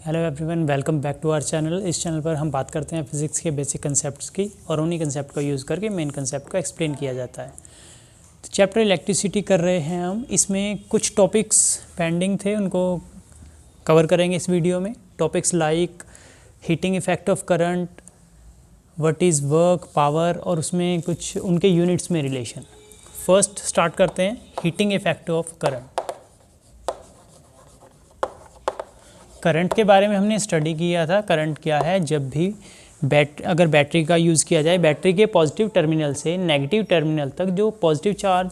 Hello everyone, welcome back to our channel. इस channel पर हम बात करते हैं फिज़िक्स के बेसिक कंसेप्ट्स की और उन्हीं कंसेप्ट को यूज़ करके मेन कंसेप्ट को एक्सप्लेन किया जाता है। तो चैप्टर इलेक्ट्रिसिटी कर रहे हैं हम। इसमें कुछ टॉपिक्स पेंडिंग थे, उनको कवर करेंगे इस वीडियो में। Topics like heating effect of current, what is work, power और उसमें कुछ उनके यूनिट्स में रिलेशन। फर्स्ट स्टार्ट करते हैं heating effect of current. Current के बारे में हमने स्टडी किया था। करंट क्या है? जब भी अगर बैटरी का यूज़ किया जाए, बैटरी के पॉजिटिव टर्मिनल से नेगेटिव टर्मिनल तक जो पॉजिटिव चार्ज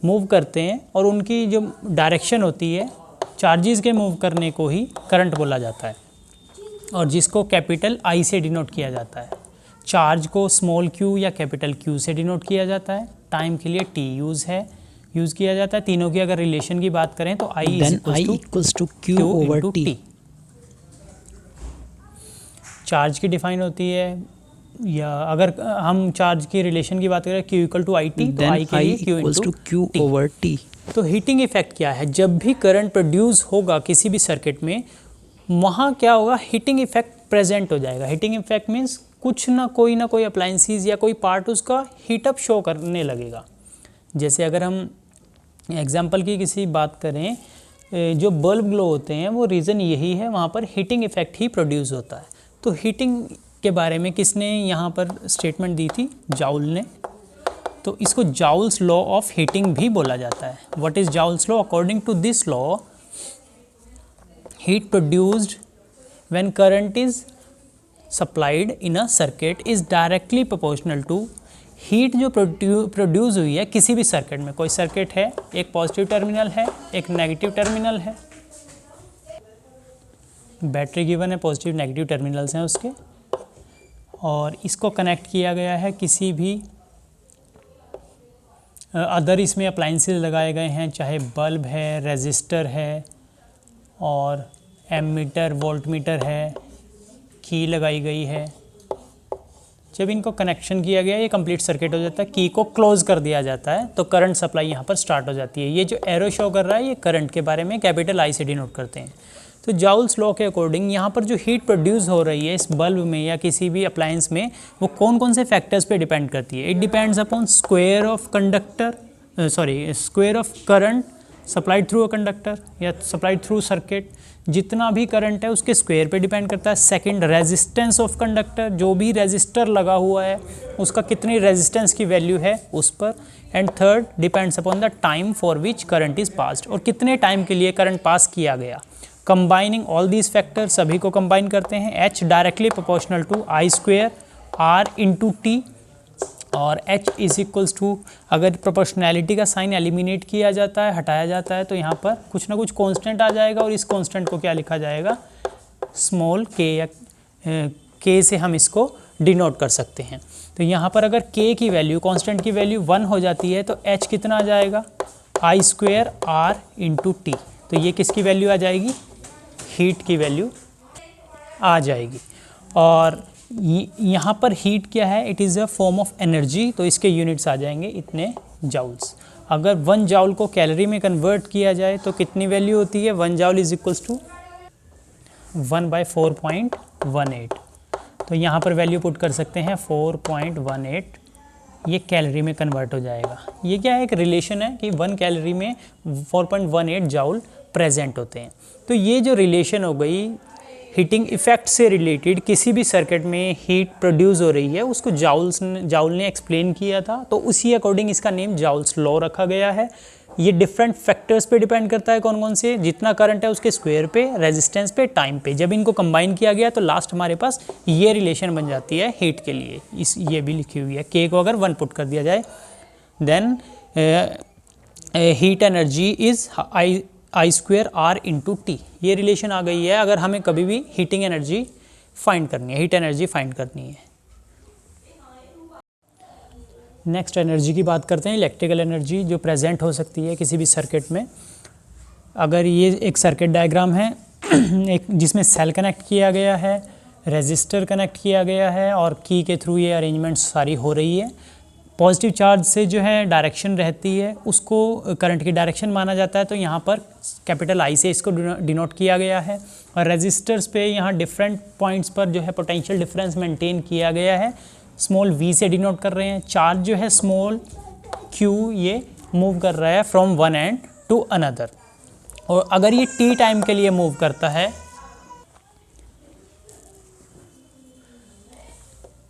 मूव करते हैं और उनकी जो डायरेक्शन होती है चार्जेस के मूव करने को ही करंट बोला जाता है, और जिसको कैपिटल आई से डिनोट किया जाता है। चार्ज को स्मॉल क्यू या कैपिटल क्यू से डिनोट किया जाता है। टाइम के लिए टी यूज़ किया जाता है। तीनों की अगर रिलेशन की बात करें तो I equals to Q over T. Charge की डिफाइन होती है, या अगर हम चार्ज की रिलेशन की बात करें Q equal to I T, तो आई के लिए Q equals to Q over T. तो हीटिंग इफेक्ट क्या है? जब भी करंट प्रोड्यूस होगा किसी भी सर्किट में, वहाँ क्या होगा? हीटिंग इफेक्ट प्रेजेंट हो जाएगा। हीटिंग इफेक्ट मीन्स कुछ ना कोई अप्लायंसेस या कोई पार्ट उसका हीटअप शो करने लगेगा। जैसे अगर हम एग्जाम्पल की किसी बात करें, जो बल्ब ग्लो होते हैं वो रीज़न यही है, वहाँ पर हीटिंग इफेक्ट ही प्रोड्यूस होता है। तो हीटिंग के बारे में किसने यहाँ पर स्टेटमेंट दी थी? जाउल ने। तो इसको जाउल्स लॉ ऑफ हीटिंग भी बोला जाता है। What is joule's law? According to this law, heat produced when current is supplied in a circuit is directly proportional to heat जो प्रोड्यूस हुई है किसी भी सर्किट में। कोई सर्किट है, एक पॉजिटिव टर्मिनल है, एक नेगेटिव टर्मिनल है, बैटरी गिवन है, पॉजिटिव नेगेटिव टर्मिनल्स हैं उसके, और इसको कनेक्ट किया गया है किसी भी अदर इसमें अप्लायंसेस लगाए गए हैं, चाहे बल्ब है, रेजिस्टर है, और एमीटर, वोल्टमीटर है, की लगाई गई है। जब इनको कनेक्शन किया गया, ये कंप्लीट सर्किट हो जाता है। की को क्लोज कर दिया जाता है तो करंट सप्लाई यहाँ पर स्टार्ट हो जाती है। ये जो एरो शो कर रहा है ये करंट के बारे में कैपिटल आई से डिनोट करते हैं। तो जाउल्स लॉ के अकॉर्डिंग यहाँ पर जो हीट प्रोड्यूस हो रही है इस बल्ब में या किसी भी अप्लायंस में, वो कौन कौन से फैक्टर्स पे डिपेंड करती है? It depends upon square of current supplied through a conductor या सप्लाइड थ्रू सर्किट। जितना भी करंट है उसके स्क्वायर पे डिपेंड करता है। सेकंड, रेजिस्टेंस ऑफ कंडक्टर, जो भी रेजिस्टर लगा हुआ है उसका कितनी रेजिस्टेंस की वैल्यू है उस पर। And third, depends upon the time for which current is passed, और कितने टाइम के लिए करंट पास किया गया। कंबाइनिंग ऑल दीज फैक्टर, सभी को कंबाइन करते हैं। H directly proportional to I square R into T, और H इज इक्वल्स टू, अगर प्रोपोर्शनैलिटी का साइन एलिमिनेट किया जाता है, हटाया जाता है, तो यहाँ पर कुछ ना कुछ कांस्टेंट आ जाएगा, और इस कांस्टेंट को क्या लिखा जाएगा? स्मॉल k, या k से हम इसको डिनोट कर सकते हैं। तो यहाँ पर अगर k की वैल्यू, कांस्टेंट की वैल्यू 1 हो जाती है तो H कितना आ जाएगा? आई स्क्वेयर R इंटू टी। तो ये किसकी वैल्यू आ जाएगी? हीट की वैल्यू आ जाएगी। और यहाँ पर हीट क्या है? It is a form of energy, तो इसके यूनिट्स आ जाएंगे इतने जाउल्स। अगर 1 जाउल को कैलोरी में कन्वर्ट किया जाए तो कितनी वैल्यू होती है? 1 जाउल इज इक्वल्स टू 1/4.18। तो यहाँ पर वैल्यू पुट कर सकते हैं 4.18, ये कैलोरी में कन्वर्ट हो जाएगा। ये क्या है? एक रिलेशन है कि 1 कैलोरी में 4.18 जाउल प्रेजेंट होते हैं। तो ये जो रिलेशन हो गई हीटिंग इफेक्ट से रिलेटेड, किसी भी सर्किट में हीट प्रोड्यूस हो रही है उसको जाउल ने एक्सप्लेन किया था, तो उसी अकॉर्डिंग इसका नेम जाउल्स लॉ रखा गया है। ये डिफरेंट फैक्टर्स पे डिपेंड करता है। कौन कौन से? जितना करंट है उसके स्क्वायर पे, रेजिस्टेंस पे, टाइम पे। जब इनको कंबाइन किया गया तो लास्ट हमारे पास ये रिलेशन बन जाती है हीट के लिए। ये भी लिखी हुई है। के को अगर 1 पुट कर दिया जाए, then heat energy is I square R into T. ये रिलेशन आ गई है अगर हमें कभी भी हीटिंग एनर्जी फाइंड करनी है, हीट एनर्जी फाइंड करनी है। नेक्स्ट एनर्जी की बात करते हैं, इलेक्ट्रिकल एनर्जी जो प्रेजेंट हो सकती है किसी भी सर्किट में। अगर ये एक सर्किट डायग्राम है एक जिसमें सेल कनेक्ट किया गया है, रेजिस्टर कनेक्ट किया गया है, और की के थ्रू ये अरेंजमेंट सारी हो रही है। पॉजिटिव चार्ज से जो है डायरेक्शन रहती है उसको करंट की डायरेक्शन माना जाता है, तो यहाँ पर कैपिटल आई से इसको डिनोट किया गया है। और रेजिस्टर्स पे यहाँ डिफरेंट पॉइंट्स पर जो है पोटेंशियल डिफरेंस मेंटेन किया गया है, स्मॉल v से डिनोट कर रहे हैं। चार्ज जो है स्मॉल q ये मूव कर रहा है from one end to another, और अगर ये t टाइम के लिए मूव करता है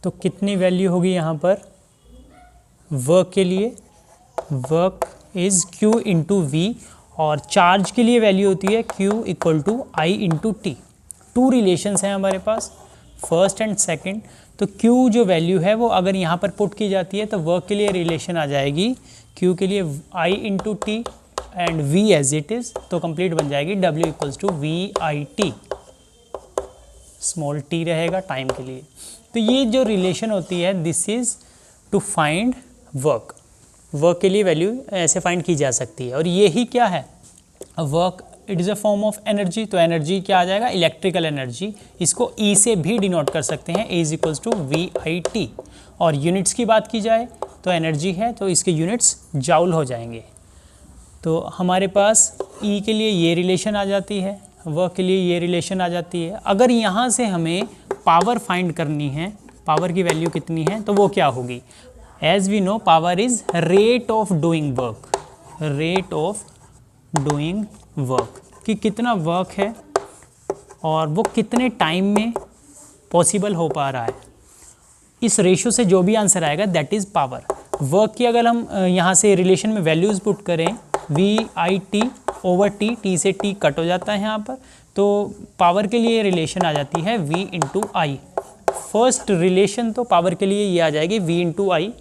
तो कितनी वैल्यू होगी यहाँ पर वर्क के लिए? Work is q into V, और चार्ज के लिए वैल्यू होती है q equal to I into T. Two relations हैं हमारे पास, फर्स्ट एंड सेकंड। तो q जो वैल्यू है वो अगर यहाँ पर पुट की जाती है तो वर्क के लिए रिलेशन आ जाएगी q के लिए i into T and v as it is, तो कंप्लीट बन जाएगी w equals to V I T. Small t रहेगा टाइम के लिए। तो ये जो रिलेशन होती है this is to find work. Work के लिए वैल्यू ऐसे फाइंड की जा सकती है। और ये ही क्या है? Work it is a form of energy. तो एनर्जी क्या आ जाएगा? Electrical energy. इसको ई से भी डिनोट कर सकते हैं, E is equals to V I T. और यूनिट्स की बात की जाए तो एनर्जी है तो इसके यूनिट्स जाउल हो जाएंगे। तो हमारे पास ई के लिए ये रिलेशन आ जाती है, वर्क के लिए ये रिलेशन आ जाती है। अगर यहाँ से हमें पावर फाइंड करनी है, पावर की वैल्यू कितनी है, तो वो क्या होगी? As we know power is rate of doing work, rate of doing work, कि कितना वर्क है और वो कितने टाइम में पॉसिबल हो पा रहा है। इस रेशो से जो भी आंसर आएगा दैट इज़ पावर। वर्क की अगर हम यहाँ से रिलेशन में वैल्यूज़ पुट करें V I T over T, T से टी कट हो जाता है यहाँ पर, तो पावर के लिए रिलेशन आ जाती है v इंटू आई। फर्स्ट रिलेशन तो पावर के लिए ये आ जाएगी v इंटू आई।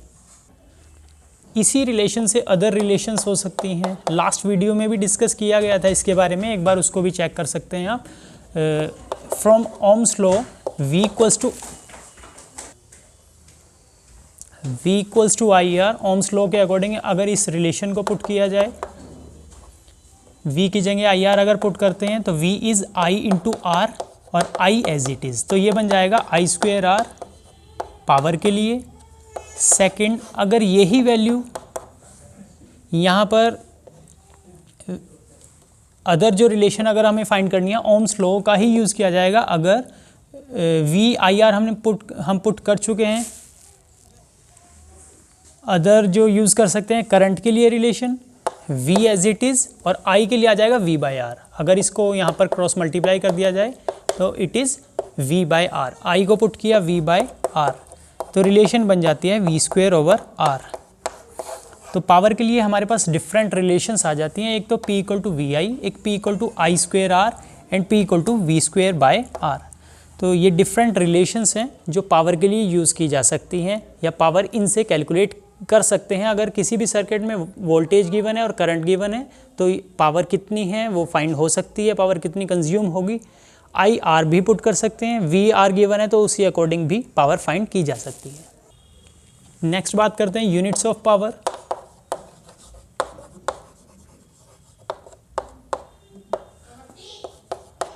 इसी रिलेशन से अदर रिलेशंस हो सकती हैं, लास्ट वीडियो में भी डिस्कस किया गया था इसके बारे में, एक बार उसको भी चेक कर सकते हैं आप। From ohm's law v equals to I R, ohm's law के अकॉर्डिंग अगर इस रिलेशन को पुट किया जाए, v की जगह आई आर अगर पुट करते हैं तो v is I into R और i एज इट इज़, तो ये बन जाएगा आई स्क्वेयर आर पावर के लिए। सेकंड, अगर यही वैल्यू यहाँ पर अदर जो रिलेशन अगर हमें फाइंड करनी है ओम्स लॉ का ही यूज़ किया जाएगा। अगर v आई आर हम पुट कर चुके हैं, अदर जो यूज़ कर सकते हैं करंट के लिए relation v as it is, और i के लिए आ जाएगा v बाई आर। अगर इसको यहाँ पर क्रॉस मल्टीप्लाई कर दिया जाए तो it is v by R, i को पुट किया v बाई आर, तो रिलेशन बन जाती है v स्क्वेयर ओवर r। तो पावर के लिए हमारे पास डिफरेंट रिलेशंस आ जाती हैं, एक तो p equal to V I, एक p equal to I square R and p equal to V square by R. तो ये डिफरेंट रिलेशंस हैं जो पावर के लिए यूज़ की जा सकती हैं, या पावर इनसे कैलकुलेट कर सकते हैं। अगर किसी भी सर्किट में वोल्टेज गिवन है और करंट गिवन है तो पावर कितनी है वो फाइंड हो सकती है, पावर कितनी कंज्यूम होगी। आई आर भी पुट कर सकते हैं, वी आर गिवन है तो उसी अकॉर्डिंग भी पावर फाइंड की जा सकती है। नेक्स्ट बात करते हैं यूनिट्स ऑफ पावर।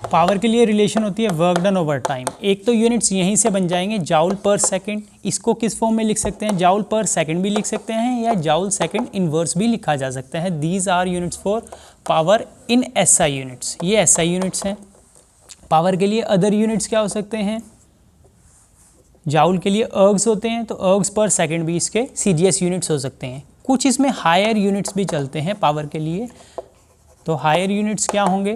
पावर के लिए रिलेशन होती है वर्क डन ओवर टाइम। एक तो यूनिट्स यहीं से बन जाएंगे जाउल पर सेकंड, इसको किस फॉर्म में लिख सकते हैं? जाउल पर सेकंड भी लिख सकते हैं या जाउल सेकंड इनवर्स भी लिखा जा सकता है। These are units for power in SI units, ये एसआई यूनिट्स हैं। पावर के लिए अदर यूनिट्स क्या हो सकते हैं? जाउल के लिए अर्ग्स होते हैं तो अर्ग्स पर सेकंड भी इसके सीजीएस यूनिट्स हो सकते हैं। कुछ इसमें हायर यूनिट्स भी चलते हैं पावर के लिए, तो हायर यूनिट्स क्या होंगे?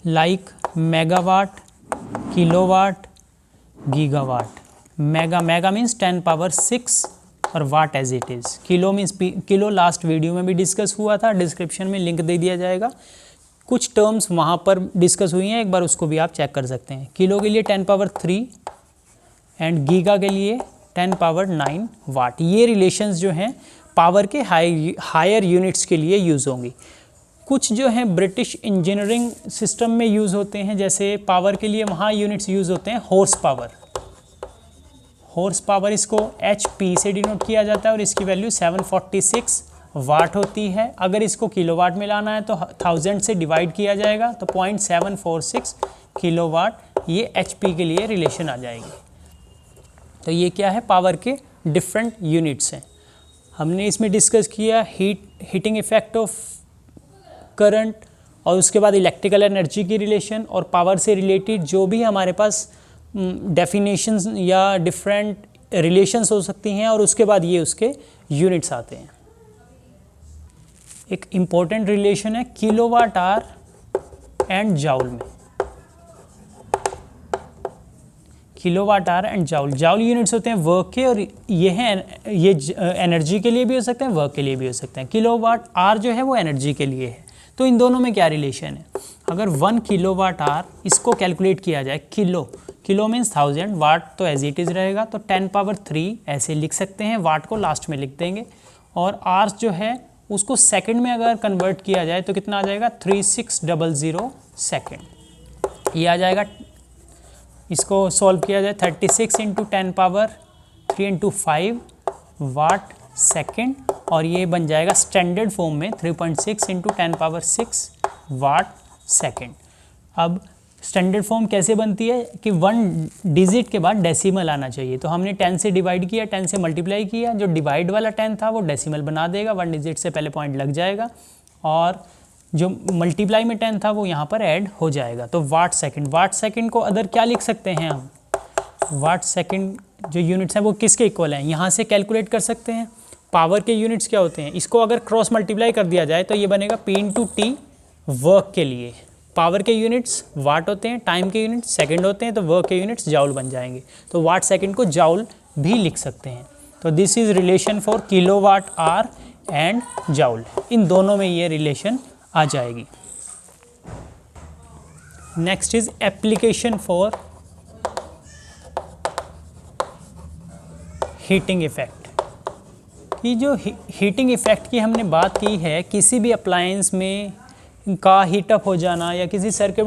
Like megawatt, kilowatt, gigawatt. Mega means 10 power 6 और watt as it is. Kilo means kilo, last video में भी डिस्कस हुआ था, डिस्क्रिप्शन में लिंक दे दिया जाएगा। कुछ टर्म्स वहाँ पर डिस्कस हुई हैं, एक बार उसको भी आप चेक कर सकते हैं। किलो के लिए 10 पावर 3 एंड गीगा के लिए 10 पावर 9 वाट। ये रिलेशंस जो हैं पावर के हायर यूनिट्स के लिए यूज़ होंगी। कुछ जो हैं ब्रिटिश इंजीनियरिंग सिस्टम में यूज़ होते हैं, जैसे पावर के लिए वहाँ यूनिट्स यूज़ होते हैं हॉर्स पावर। हॉर्स पावर इसको HP से डिनोट किया जाता है और इसकी वैल्यू 746 वाट होती है। अगर इसको किलोवाट में लाना है तो 1000 से डिवाइड किया जाएगा तो 0.746 किलोवाट, ये HP के लिए रिलेशन आ जाएगी। तो ये क्या है, पावर के डिफरेंट यूनिट्स हैं। हमने इसमें डिस्कस किया हीटिंग इफेक्ट ऑफ करंट, और उसके बाद इलेक्ट्रिकल एनर्जी की रिलेशन और पावर से रिलेटेड जो भी हमारे पास डेफिनेशंस या डिफरेंट रिलेशंस हो सकती हैं, और उसके बाद ये उसके यूनिट्स आते हैं। एक इम्पॉर्टेंट रिलेशन है किलोवाट आवर एंड जाउल में। Kilowatt hour and joule, joule units होते हैं वर्क के, और ये एनर्जी के लिए भी हो सकते हैं, वर्क के लिए भी हो सकते हैं। किलोवाट आवर जो है वो एनर्जी के लिए है। तो इन दोनों में क्या रिलेशन है, अगर 1 किलोवाट आवर इसको कैलकुलेट किया जाए, किलो मीन्स 1000, वाट तो एज इट इज़ रहेगा, तो 10⁻³ ऐसे लिख सकते हैं, वाट को लास्ट में लिख देंगे। और आवर्स जो है उसको सेकंड में अगर कन्वर्ट किया जाए तो कितना आ जाएगा, 3600 सेकंड। ये आ जाएगा, इसको सॉल्व किया जाए 36 × 10⁻³ × 5 वाट सेकंड, और ये बन जाएगा स्टैंडर्ड फॉर्म में 3.6 × 10⁻6 वाट सेकंड। अब स्टैंडर्ड फॉर्म कैसे बनती है कि 1 डिजिट के बाद डेसिमल आना चाहिए, तो हमने 10 से डिवाइड किया, 10 से मल्टीप्लाई किया, जो डिवाइड वाला 10 था वो डेसिमल बना देगा, 1 डिजिट से पहले पॉइंट लग जाएगा, और जो मल्टीप्लाई में 10 था वो यहाँ पर ऐड हो जाएगा। तो वाट सेकंड को अदर क्या लिख सकते हैं हम, वाट सेकंड जो यूनिट्स हैं वो किसके इक्वल हैं, यहाँ से कैलकुलेट कर सकते हैं। पावर के यूनिट्स क्या होते हैं, इसको अगर क्रॉस मल्टीप्लाई कर दिया जाए तो ये बनेगा P × T वर्क के लिए। पावर के यूनिट्स वाट होते हैं, टाइम के यूनिट्स सेकंड होते हैं, तो वर्क के यूनिट्स जाउल बन जाएंगे। तो वाट सेकंड को जाउल भी लिख सकते हैं। तो this is relation for kilowatt hour and joule, इन दोनों में ये रिलेशन आ जाएगी। Next is application for heating effect. कि जो हीटिंग इफेक्ट की हमने बात की है, किसी भी अप्लायंस में का हीटअप हो जाना, या किसी सर्किट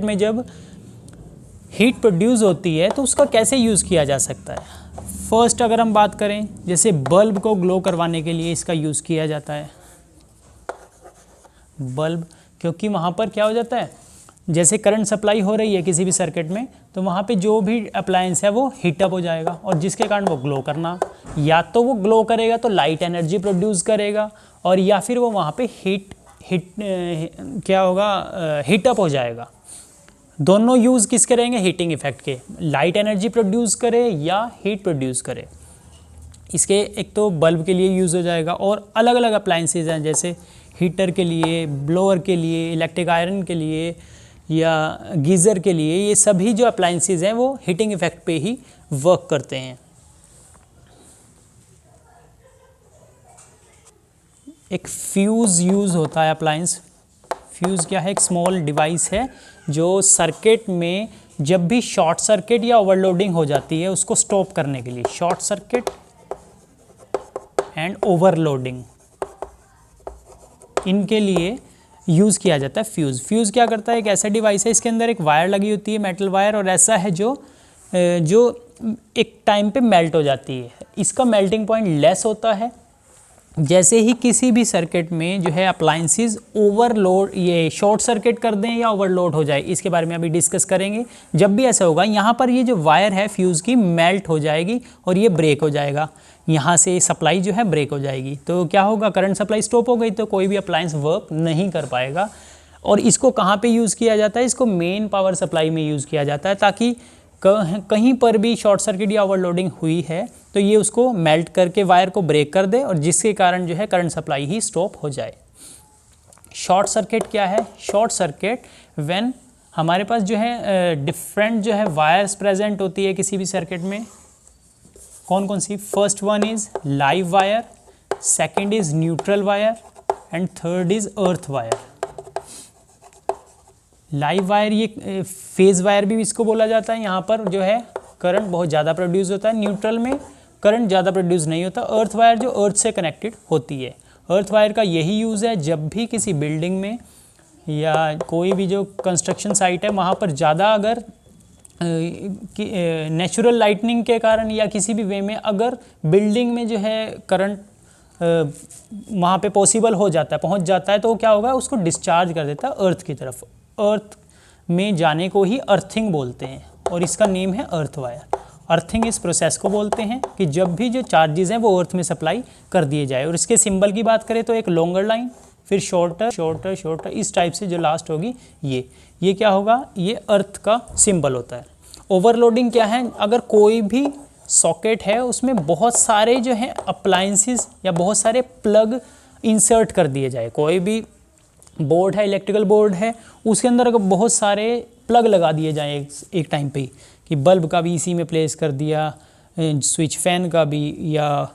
में जब हीट प्रोड्यूस होती है तो उसका कैसे यूज़ किया जा सकता है। फर्स्ट अगर हम बात करें, जैसे बल्ब को ग्लो करवाने के लिए इसका यूज़ किया जाता है। बल्ब, क्योंकि वहाँ पर क्या हो जाता है, जैसे करंट सप्लाई हो रही है किसी भी सर्किट में, तो वहाँ पे जो भी अप्लायंस है वो हीटअप हो जाएगा, और जिसके कारण वो ग्लो करना, या तो वो ग्लो करेगा तो लाइट एनर्जी प्रोड्यूस करेगा, और या फिर वो वहाँ पे क्या होगा, हीटअप हो जाएगा। दोनों यूज़ किसके रहेंगे, हीटिंग इफेक्ट के, लाइट एनर्जी प्रोड्यूस करे या हीट प्रोड्यूस करे। इसके एक तो बल्ब के लिए यूज़ हो जाएगा, और अलग अलग अप्लायंसेज हैं, जैसे हीटर के लिए, ब्लोअर के लिए, इलेक्ट्रिक आयरन के लिए, या गीज़र के लिए। ये सभी जो अप्लायंसेज हैं वो हीटिंग इफेक्ट पे ही वर्क करते हैं। एक फ्यूज़ यूज़ होता है अप्लायंस। फ्यूज़ क्या है, एक स्मॉल डिवाइस है जो सर्किट में जब भी शॉर्ट सर्किट या ओवरलोडिंग हो जाती है उसको स्टॉप करने के लिए, शॉर्ट सर्किट एंड ओवरलोडिंग, इनके लिए यूज़ किया जाता है फ्यूज़। फ्यूज़ क्या करता है, एक ऐसा डिवाइस है, इसके अंदर एक वायर लगी होती है, मेटल वायर, और ऐसा है जो एक टाइम पे मेल्ट हो जाती है। इसका मेल्टिंग पॉइंट लेस होता है। जैसे ही किसी भी सर्किट में जो है अप्लायंसेस ओवरलोड, ये शॉर्ट सर्किट कर दें या ओवरलोड हो जाए, इसके बारे में अभी डिस्कस करेंगे। जब भी ऐसा होगा, यहाँ पर ये जो वायर है फ्यूज़ की मेल्ट हो जाएगी और ये ब्रेक हो जाएगा, यहाँ से सप्लाई जो है ब्रेक हो जाएगी। तो क्या होगा, करंट सप्लाई स्टॉप हो गई, तो कोई भी अप्लायंस वर्क नहीं कर पाएगा। और इसको कहाँ पे यूज़ किया जाता है, इसको मेन पावर सप्लाई में यूज़ किया जाता है, ताकि कहीं पर भी शॉर्ट सर्किट या ओवरलोडिंग हुई है तो ये उसको मेल्ट करके वायर को ब्रेक कर दे, और जिसके कारण जो है करंट सप्लाई ही स्टॉप हो जाए। शॉर्ट सर्किट क्या है, शॉर्ट सर्किट व्हेन हमारे पास जो है डिफरेंट जो है वायर्स प्रेजेंट होती है किसी भी सर्किट में। कौन कौन सी, first one is live wire, second is neutral wire, and third is earth wire. Live wire, ये फेज वायर भी इसको बोला जाता है। यहाँ पर जो है करंट बहुत ज़्यादा प्रोड्यूस होता है, न्यूट्रल में करंट ज़्यादा प्रोड्यूस नहीं होता। अर्थ वायर जो अर्थ से कनेक्टेड होती है। अर्थ वायर का यही यूज़ है, जब भी किसी बिल्डिंग में या कोई भी जो कंस्ट्रक्शन साइट है वहाँ पर ज़्यादा अगर नेचुरल लाइटनिंग के कारण या किसी भी वे में अगर बिल्डिंग में जो है करंट वहाँ पे पॉसिबल हो जाता है, पहुँच जाता है, तो क्या होगा, उसको डिस्चार्ज कर देता है अर्थ की तरफ। अर्थ में जाने को ही अर्थिंग बोलते हैं, और इसका नेम है अर्थ वायर। अर्थिंग इस प्रोसेस को बोलते हैं कि जब भी जो चार्जेस हैं वो अर्थ में सप्लाई कर दिए जाए। और इसके सिंबल की बात करें तो एक लॉन्गर लाइन, फिर शॉर्टर शॉर्टर शॉर्टर, इस टाइप से जो लास्ट होगी ये क्या होगा, ये अर्थ का सिंबल होता है। ओवरलोडिंग क्या है, अगर कोई भी सॉकेट है उसमें बहुत सारे जो हैं अप्लायंसेस या बहुत सारे प्लग इंसर्ट कर दिए जाए, कोई भी बोर्ड है, इलेक्ट्रिकल बोर्ड है, उसके अंदर अगर बहुत सारे प्लग लगा दिए जाएँ एक टाइम पे ही, कि बल्ब का भी इसी में प्लेस कर दिया, स्विच फैन का भी, या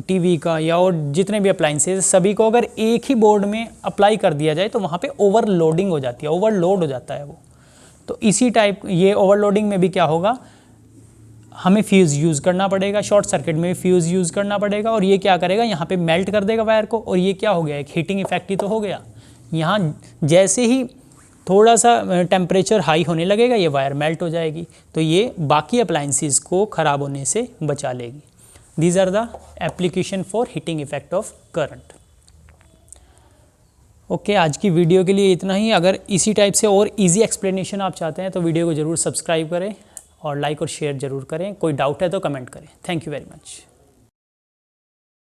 टीवी का, या और जितने भी अप्लाइंसेस सभी को अगर एक ही बोर्ड में अप्लाई कर दिया जाए तो वहाँ पे ओवरलोडिंग हो जाती है, ओवरलोड हो जाता है वो। तो इसी टाइप ये ओवरलोडिंग में भी क्या होगा, हमें फ्यूज़ यूज़ करना पड़ेगा, शॉर्ट सर्किट में फ्यूज़ यूज़ करना पड़ेगा, और ये क्या करेगा, यहाँ पे मेल्ट कर देगा वायर को, और ये क्या हो गया, एक हीटिंग इफेक्ट ही तो हो गया। यहाँ जैसे ही थोड़ा सा टेम्परेचर हाई होने लगेगा ये वायर मेल्ट हो जाएगी, तो ये बाकी अप्लायंसेस को ख़राब होने से बचा लेगी। These are the application for heating effect of current. Okay, आज की वीडियो के लिए इतना ही। अगर इसी टाइप से और इजी एक्सप्लेनेशन आप चाहते हैं तो वीडियो को ज़रूर सब्सक्राइब करें और लाइक और शेयर ज़रूर करें। कोई डाउट है तो कमेंट करें। Thank you very much.